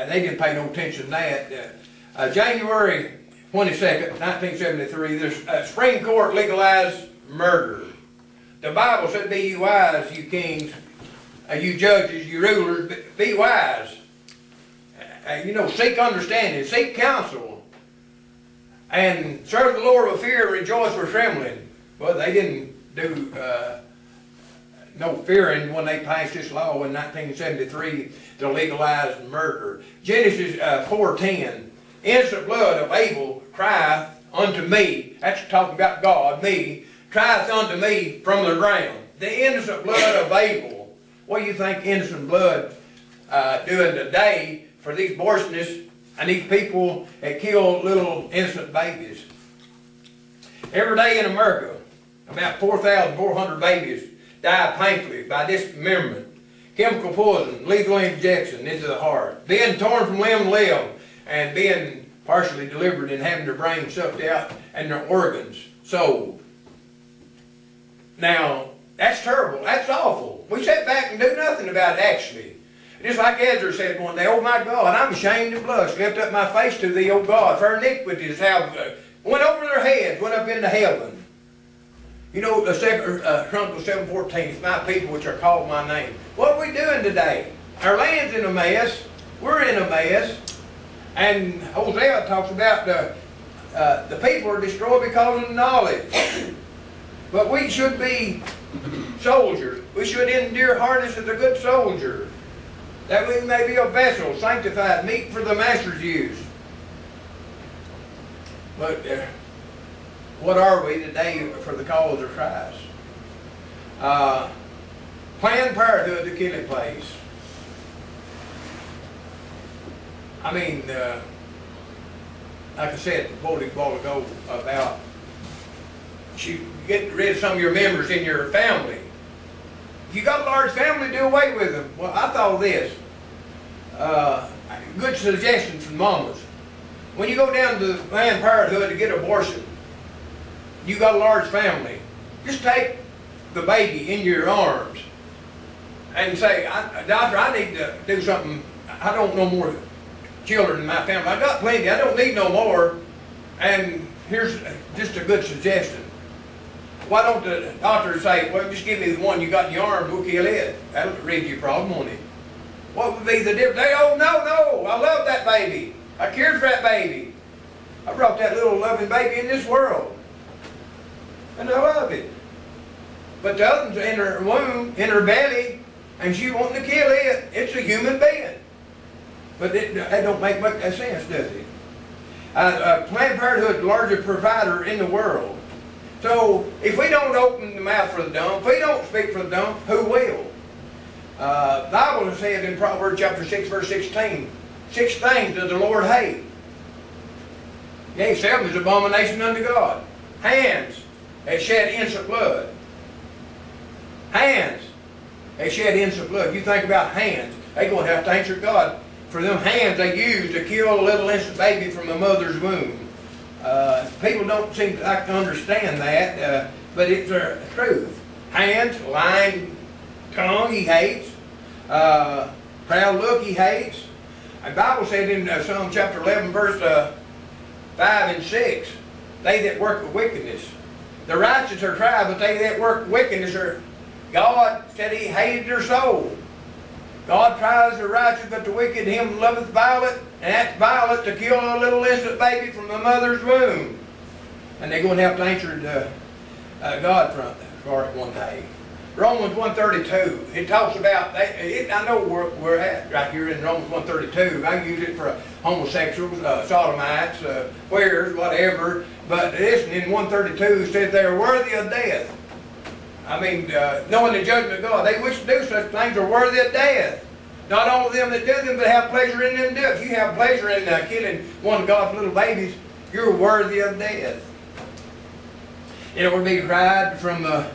they didn't pay no attention to that. January 22nd, 1973, the Supreme Court legalized murder. The Bible said, be you wise, you kings, you judges, you rulers, be wise. You know, seek understanding, seek counsel, and serve the Lord with fear and rejoice with trembling. Well, they didn't do no fearing when they passed this law in 1973 to legalize murder. Genesis 4:10, innocent blood of Abel crieth unto me. That's talking about God, me, crieth unto me from the ground. The innocent blood of Abel. What do you think innocent blood doing today for these abortionists and these people that kill little innocent babies? Every day in America, about 4,400 babies die painfully by dismemberment, chemical poison, lethal injection into the heart, being torn from limb to limb, and being partially delivered and having their brains sucked out and their organs sold. Now, that's terrible. That's awful. We sit back and do nothing about it, actually. Just like Ezra said one day, oh my God, I'm ashamed to blush, lift up my face to thee, O God, for iniquities have went over their heads, went up into heaven. You know, the Chronicle 7:14, it's my people which are called my name. What are we doing today? Our land's in a mess. We're in a mess. And Hosea talks about the people are destroyed because of knowledge. But we should be soldiers. We should endure hardness as a good soldier, that we may be a vessel, sanctified, meet for the master's use. But what are we today for the cause of Christ? Planned Parenthood, the killing place. I mean, like I said, quoted a while ago about you get rid of some of your members in your family. If you got a large family, do away with them. Well, I thought of this. Good suggestion from mamas. When you go down to Planned Parenthood to get an abortion, you got a large family, just take the baby in your arms and say, doctor, I need to do something. I don't know more children in my family. I got plenty. I don't need no more. And here's just a good suggestion. Why don't the doctor say, well, just give me the one you got in your arms, we'll kill it. That'll rid your problem, won't it? What would be the difference? They, oh, no, I love that baby. I cared for that baby. I brought that little loving baby in this world. And I love it. But the other one's in her womb, in her belly, and she wanting to kill it. It's a human being. But that don't make much sense, does it? Planned Parenthood is the largest provider in the world. So if we don't open the mouth for the dumb, if we don't speak for the dumb, who will? The Bible says in Proverbs chapter 6, verse 16, 6 things does the Lord hate. Yea, 7 is abomination unto God. Hands that shed innocent blood. Hands that shed innocent blood. You think about hands, they're going to have to answer God for them hands they use to kill a little innocent baby from the mother's womb. People don't seem to like to understand that, but it's the truth. Hands, lying tongue, he hates. Proud look, he hates. The Bible said in Psalm chapter 11, verse 5 and 6, they that work with wickedness. The righteous are tried, but they that work wickedness are... God said he hated their soul. God tries the righteous, but the wicked him loveth violent, and that's violent to kill a little innocent baby from the mother's womb. And they're going to have to answer God for it one day. Romans 1:32, it talks about, I know we're at right here in Romans 1:32. I use it for homosexuals, sodomites, queers, whatever. But listen, in 1:32 it says they are worthy of death. I mean, knowing the judgment of God, they which do such things are worthy of death. Not only them that do them, but have pleasure in them do. If you have pleasure in killing one of God's little babies, you're worthy of death. It would be cried from the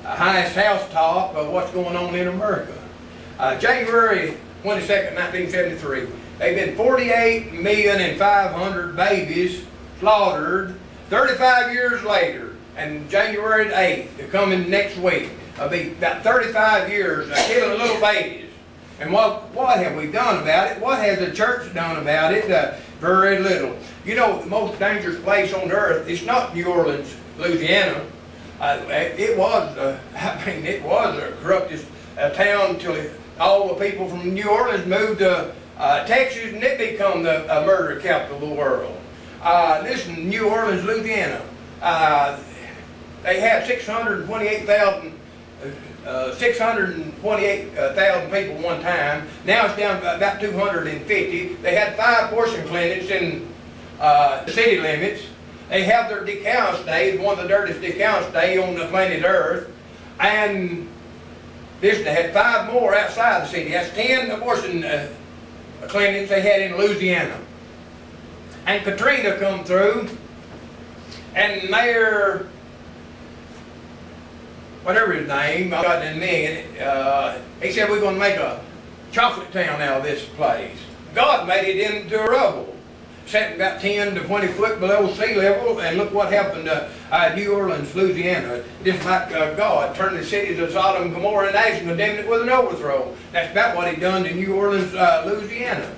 highest housetop of what's going on in America. January 22nd, 1973, they've been 48,500,000 babies slaughtered 35 years later. And January the 8th, coming next week, will be about 35 years of killing little babies. And what have we done about it? What has the church done about it? Very little. You know, the most dangerous place on earth, it's not New Orleans, Louisiana. It was a corruptest town till all the people from New Orleans moved to Texas, and it became the murder capital of the world. Listen, New Orleans, Louisiana, they had 628,000 people one time. Now it's down to about 250. They had 5 abortion clinics in the city limits. They have their decount days, one of the dirtiest decount days on the planet Earth. And they had 5 more outside the city. That's 10 abortion clinics they had in Louisiana. And Katrina come through, and Mayor, whatever his name, I got in a minute, he said we're going to make a chocolate town out of this place. God made it into a rubble, sitting about 10 to 20 foot below sea level, and look what happened to New Orleans, Louisiana. Just like God turned the cities of Sodom and Gomorrah and Ash and condemned it with an overthrow. That's about what he done to New Orleans, Louisiana.